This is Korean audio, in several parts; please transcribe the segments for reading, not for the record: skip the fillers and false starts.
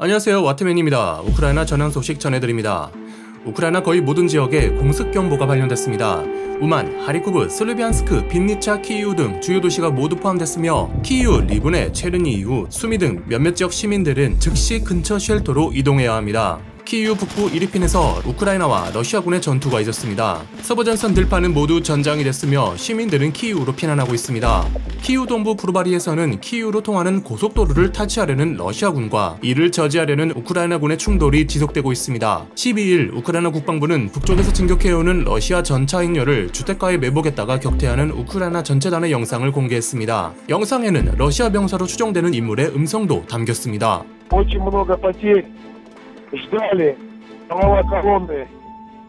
안녕하세요, 와트맨입니다. 우크라이나 전황 소식 전해드립니다. 우크라이나 거의 모든 지역에 공습경보가 발령됐습니다. 우만, 하리코브, 슬르비안스크, 빈니차, 키이우 등 주요 도시가 모두 포함됐으며 키이우, 리브네, 체르니 이후 수미 등 몇몇 지역 시민들은 즉시 근처 쉘터로 이동해야 합니다. 키이우 북부 이리핀에서 우크라이나와 러시아군의 전투가 있었습니다. 서부전선 들판은 모두 전장이 됐으며 시민들은 키이우로 피난하고 있습니다. 키이우 동부 브루바리에서는 키이우로 통하는 고속도로를 타치하려는 러시아군과 이를 저지하려는 우크라이나군의 충돌이 지속되고 있습니다. 12일 우크라이나 국방부는 북쪽에서 진격해오는 러시아 전차 행렬을 주택가에 매복했다가 격퇴하는 우크라이나 전체단의 영상을 공개했습니다. 영상에는 러시아 병사로 추정되는 인물의 음성도 담겼습니다. Ждали, голова колонны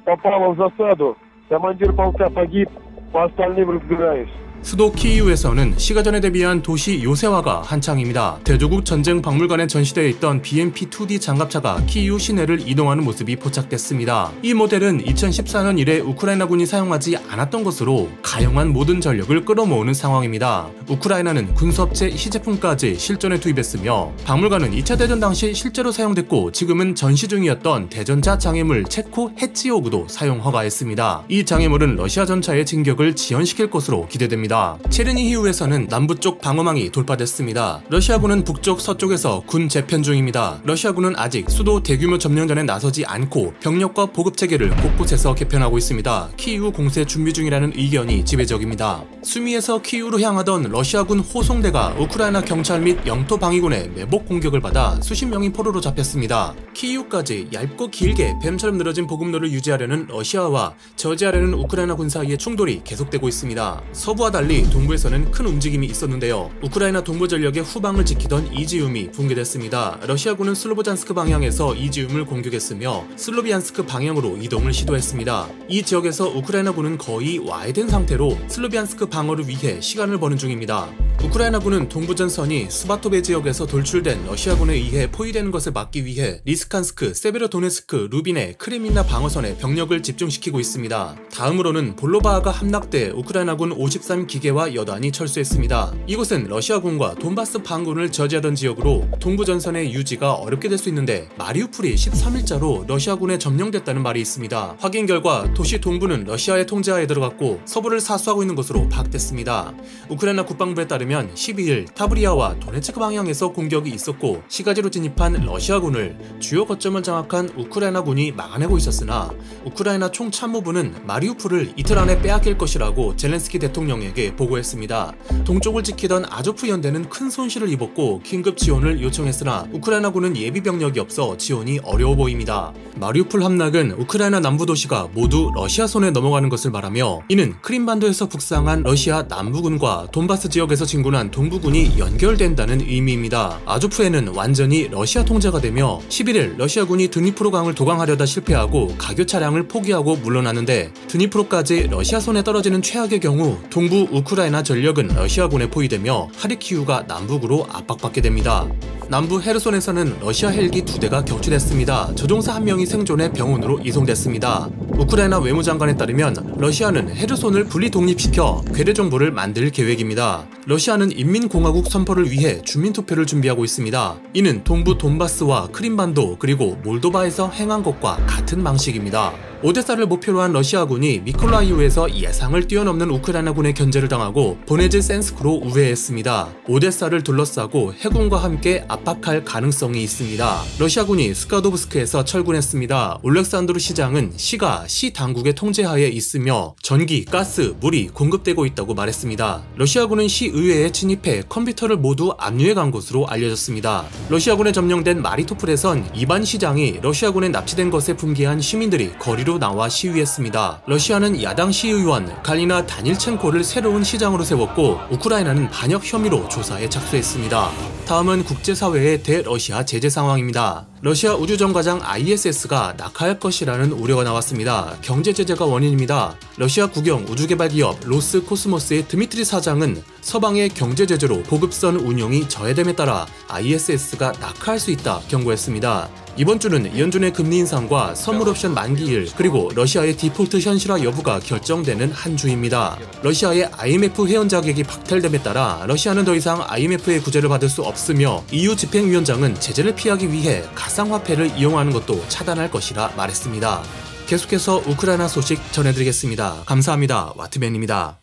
попала в засаду, командир полка погиб, по остальным разбираюсь. 수도 키이우에서는 시가전에 대비한 도시 요새화가 한창입니다. 대조국 전쟁 박물관에 전시되어 있던 BMP-2D 장갑차가 키이우 시내를 이동하는 모습이 포착됐습니다. 이 모델은 2014년 이래 우크라이나군이 사용하지 않았던 것으로 가용한 모든 전력을 끌어모으는 상황입니다. 우크라이나는 군수업체 시제품까지 실전에 투입했으며 박물관은 2차 대전 당시 실제로 사용됐고 지금은 전시 중이었던 대전차 장애물 체코 해치오그도 사용 허가했습니다. 이 장애물은 러시아 전차의 진격을 지연시킬 것으로 기대됩니다. 체르니히우에서는 남부쪽 방어망이 돌파됐습니다. 러시아군은 북쪽 서쪽에서 군 재편 중입니다. 러시아군은 아직 수도 대규모 점령전에 나서지 않고 병력과 보급체계를 곳곳에서 개편하고 있습니다. 키이우 공세 준비 중이라는 의견이 지배적입니다. 수미에서 키이우로 향하던 러시아군 호송대가 우크라이나 경찰 및 영토 방위군의 매복 공격을 받아 수십 명이 포로로 잡혔습니다. 키이우까지 얇고 길게 뱀처럼 늘어진 보급로를 유지하려는 러시아와 저지하려는 우크라이나 군 사이의 충돌이 계속되고 있습니다. 서부와 달리 동부에서는 큰 움직임이 있었는데요. 우크라이나 동부 전력의 후방을 지키던 이지움이 붕괴됐습니다. 러시아군은 슬로보잔스크 방향에서 이지움을 공격했으며 슬로비안스크 방향으로 이동을 시도했습니다. 이 지역에서 우크라이나군은 거의 와해된 상태로 슬로비안스크 방어를 위해 시간을 버는 중입니다. 우크라이나군은 동부전선이 스바토베 지역에서 돌출된 러시아군에 의해 포위되는 것을 막기 위해 리스칸스크, 세베로도네스크, 루비네, 크레민나 방어선에 병력을 집중시키고 있습니다. 다음으로는 볼로바아가 함락돼 우크라이나군 53기계와 여단이 철수했습니다. 이곳은 러시아군과 돈바스 반군을 저지하던 지역으로 동부전선의 유지가 어렵게 될 수 있는데 마리우폴이 13일자로 러시아군에 점령됐다는 말이 있습니다. 확인 결과 도시 동부는 러시아의 통제하에 들어갔고 서부를 사수하고 있는 것으로 파악됐습니다. 우크라이나 국방부에 따르면 12일 타브리아와 도네츠크 방향에서 공격이 있었고 시가지로 진입한 러시아군을 주요 거점을 장악한 우크라이나군이 막아내고 있었으나 우크라이나 총참모부는 마리우폴을 이틀 안에 빼앗길 것이라고 젤렌스키 대통령에게 보고했습니다. 동쪽을 지키던 아조프 연대는 큰 손실을 입었고 긴급 지원을 요청했으나 우크라이나군은 예비병력이 없어 지원이 어려워 보입니다. 마리우폴 함락은 우크라이나 남부 도시가 모두 러시아 손에 넘어가는 것을 말하며 이는 크림반도에서 북상한 러시아 남부군과 돈바스 지역에서 진군한 동부군이 연결된다는 의미입니다. 아조프에는 완전히 러시아 통제가 되며 11일 러시아군이 드니프로강을 도강하려다 실패하고 가교 차량을 포기하고 물러나는데 드니프로까지 러시아 손에 떨어지는 최악의 경우 동부 우크라이나 전력은 러시아군에 포위되며 하리키우가 남북으로 압박받게 됩니다. 남부 헤르손에서는 러시아 헬기 2대가 격추됐습니다. 조종사 1명이 생존해 병원으로 이송됐습니다. 우크라이나 외무장관에 따르면 러시아는 헤르손을 분리 독립시켜 괴뢰 정부를 만들 계획입니다. 러시아는 인민공화국 선포를 위해 주민투표를 준비하고 있습니다. 이는 동부 돈바스와 크림반도 그리고 몰도바에서 행한 것과 같은 방식입니다. 오데사를 목표로 한 러시아군이 미콜라이우에서 예상을 뛰어넘는 우크라이나군의 견제를 당하고 보네즈 센스크로 우회했습니다. 오데사를 둘러싸고 해군과 함께 압박할 가능성이 있습니다. 러시아군이 스카도브스크에서 철군했습니다. 올렉산드르 시장은 시가 시 당국의 통제하에 있으며 전기, 가스, 물이 공급되고 있다고 말했습니다. 러시아군은 시 의회에 진입해 컴퓨터를 모두 압류해 간 것으로 알려졌습니다. 러시아군에 점령된 마리토플에선 이반 시장이 러시아군에 납치된 것에 분개한 시민들이 거리로 나와 시위했습니다. 러시아는 야당 시의원 갈리나 다닐첸코를 새로운 시장으로 세웠고 우크라이나는 반역 혐의로 조사에 착수했습니다. 다음은 국제사회의 대러시아 제재 상황입니다. 러시아 우주정거장 ISS가 낙하할 것이라는 우려가 나왔습니다. 경제 제재가 원인입니다. 러시아 국영 우주개발기업 로스코스모스의 드미트리 사장은 서방의 경제 제재로 보급선 운용이 저해됨에 따라 ISS가 낙하할 수 있다 경고했습니다. 이번 주는 연준의 금리 인상과 선물 옵션 만기일, 그리고 러시아의 디폴트 현실화 여부가 결정되는 한 주입니다. 러시아의 IMF 회원 자격이 박탈됨에 따라 러시아는 더 이상 IMF의 구제를 받을 수 없으며 EU 집행위원장은 제재를 피하기 위해 가상화폐를 이용하는 것도 차단할 것이라 말했습니다. 계속해서 우크라이나 소식 전해드리겠습니다. 감사합니다. 와트맨입니다.